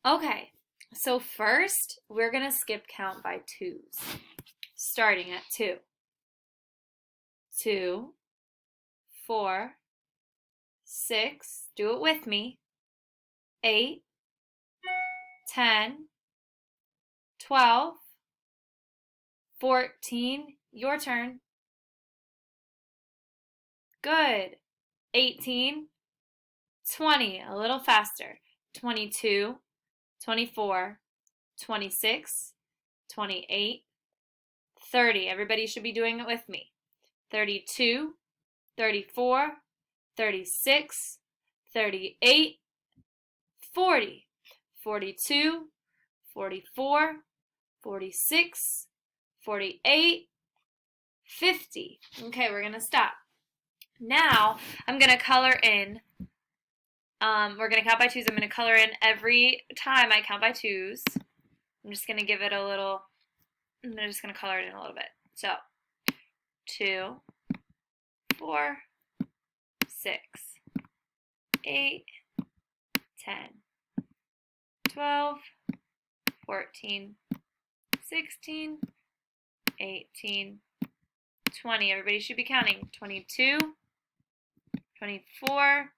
Okay, so first we're going to skip count by twos, starting at 2. 2, 4, 6, do it with me, 8, 10, 12, 14, your turn. Good. 18, 20, a little faster. 22, 24, 26, 28, 30. Everybody should be doing it with me. 32, 34, 36, 38, 40, 42, 44, 46, 48, 50. Okay, we're going to stop. Now, I'm going to color in. We're going to count by twos. I'm going to color in every time I count by twos. I'm just going to give it a little, I'm just going to color it in a little bit. So, 2, 4, 6, 8, 10, 12, 14, 16, 18, 20. Everybody should be counting. 22, 24,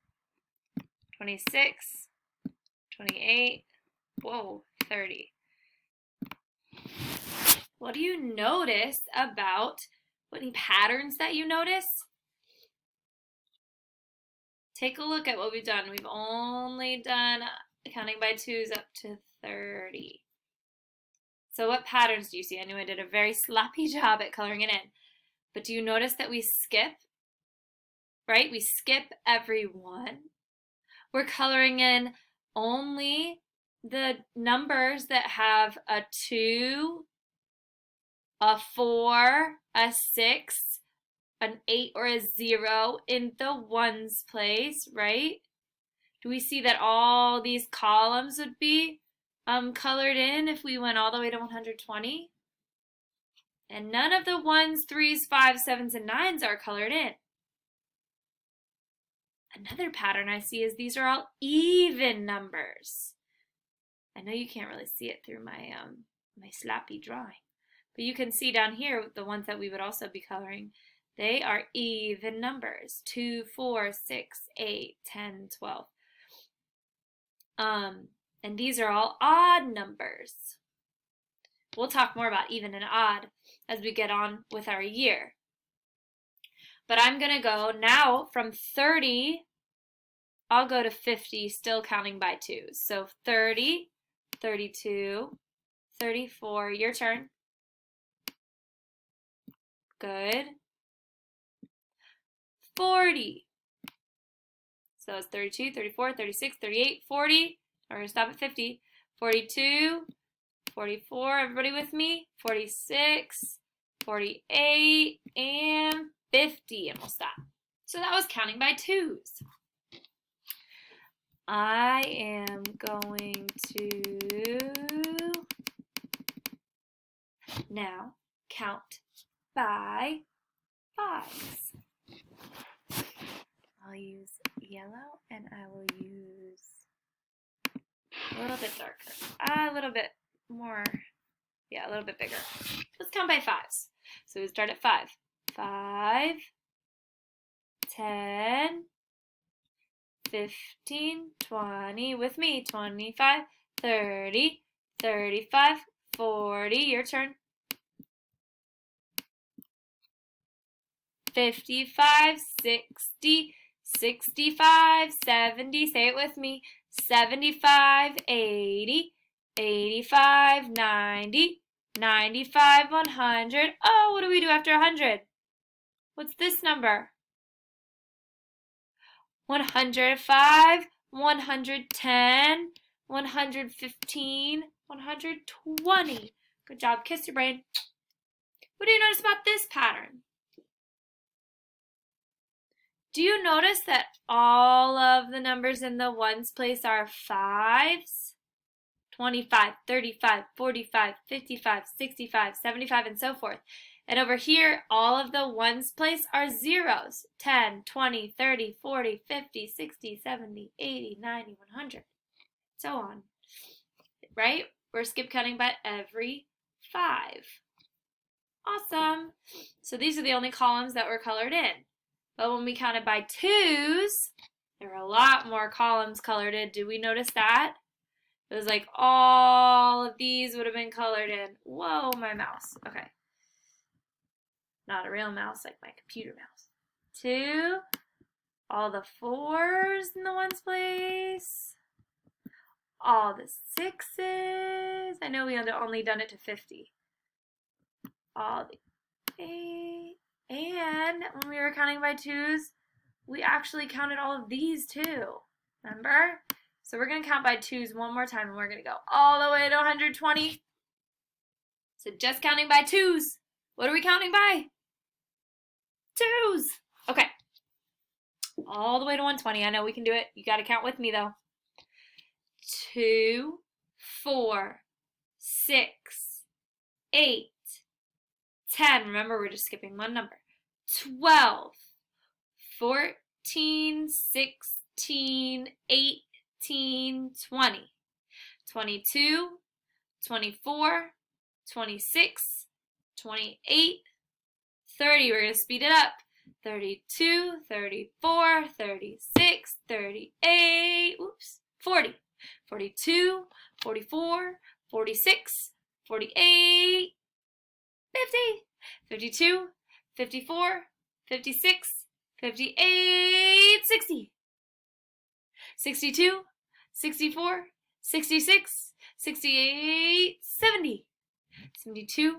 26, 28, whoa, 30. What do you notice about, any patterns that you notice? Take a look at what we've done. We've only done counting by twos up to 30. So what patterns do you see? I know I did a very sloppy job at coloring it in, but do you notice that we skip, right? We skip every one. We're coloring in only the numbers that have a 2, a 4, a 6, an 8, or a 0 in the ones place, right? Do we see that all these columns would be colored in if we went all the way to 120? And none of the 1s, 3s, 5s, 7s, and 9s are colored in. Another pattern I see is these are all even numbers. I know you can't really see it through my my sloppy drawing, but you can see down here the ones that we would also be coloring. They are even numbers. 2, 4, 6, 8, 10, 12. And these are all odd numbers. We'll talk more about even and odd as we get on with our year. But I'm going to go now from 30, I'll go to 50, still counting by twos. So 30, 32, 34, your turn. Good. 40. So it's 32, 34, 36, 38, 40. We're going to stop at 50. 42, 44, everybody with me? 46, 48, and 50, and we'll stop. So that was counting by twos. I am going to now count by fives. I'll use yellow and I will use a little bit darker, a little bit more, yeah, a little bit bigger. Let's count by fives. So we start at 5. 5, 10, 15, 20, with me, 25, 30, 35, 40, your turn. 55, 60, 65, 70, say it with me, 75, 80, 85, 90, 95, 100. Oh, what do we do after 100? What's this number? 105, 110, 115, 120. Good job. Kiss your brain. What do you notice about this pattern? Do you notice that all of the numbers in the ones place are 5s? 25, 35, 45, 55, 65, 75, and so forth. And over here, all of the ones place are zeros. 10, 20, 30, 40, 50, 60, 70, 80, 90, 100. So on. right? We're skip counting by every 5. Awesome. So these are the only columns that were colored in. But when we counted by 2s, there were a lot more columns colored in. Did we notice that? It was like all of these would have been colored in. Whoa, my mouse. Okay. Not a real mouse, like my computer mouse. 2. All the 4s in the 1s place. All the 6s. I know we had only done it to 50. All the 8. And when we were counting by 2s, we actually counted all of these too. Remember? So we're going to count by 2s one more time, and we're going to go all the way to 120. So just counting by 2s. What are we counting by? 2s. Okay. All the way to 120. I know we can do it. You got to count with me, though. 2, 4, 6, 8, 10. Remember, we're just skipping one number. 12, 14, 16, 18, 20. 22, 24, 26, 28, 30. We're going to speed it up. 32, 34, 36, 38, 40. 42, 44, 46, 48, 50, 52, 54, 56, 58, 60, 62, 64, 66, 68, 70, 72,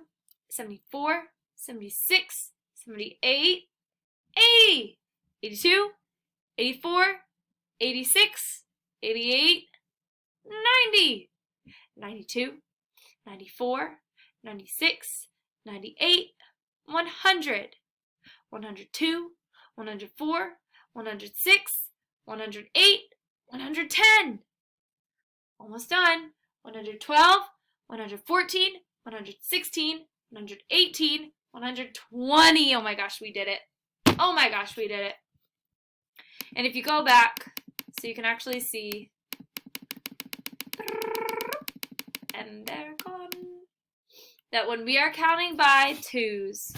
74, 76, 78, 80, 82, 84, 86, 88, 90, 92, 94, 96, 98, 100, 102, 104, 106, 108, 110. Almost done. 112, 114, 116, 118, 120. Oh my gosh, we did it. Oh my gosh, we did it. And if you go back, so you can actually see, and they're gone, that when we are counting by 2s,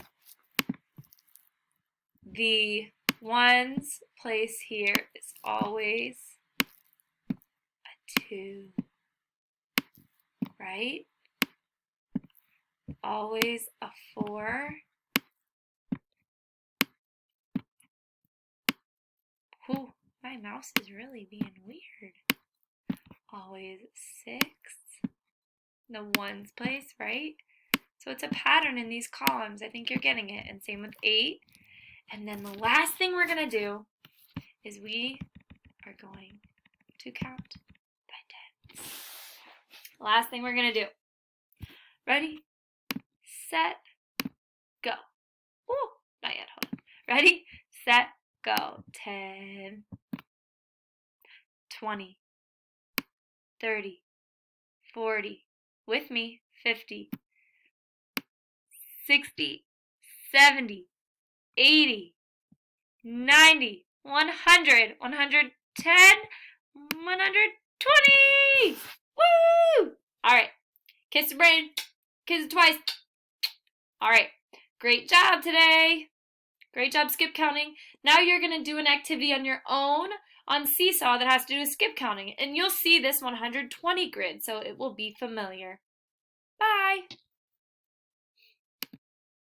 the 1's place here is always a 2, right? Always a 4. Whew, my mouse is really being weird. Always 6. The 1's place, right? So it's a pattern in these columns. I think you're getting it. And same with 8. And then the last thing we're going to do is we are going to count by 10s. Last thing we're going to do. Ready, set, go. Ooh, not yet. Hold on. Ready, set, go. 10, 20, 30, 40, with me, 50, 60, 70, 80, 90, 100, 110, 120. Woo! All right. Kiss the brain. Kiss it twice. All right. Great job today. Great job skip counting. Now you're going to do an activity on your own on Seesaw that has to do with skip counting. And you'll see this 120 grid, so it will be familiar. Bye.